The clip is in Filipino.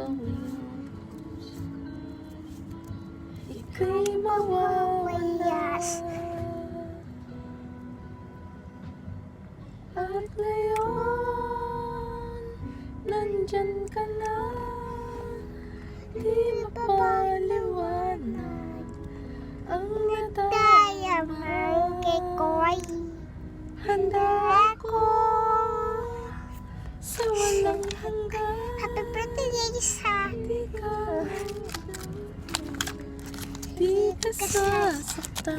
gawin, ika'y mawawala. At ngayon, nandyan ka na, di mapaliwanag ang Daya nadama. mo kay Koy. Handa ako sa walang hanggan. Happy birthday, Lisa. Di ka sasaktan.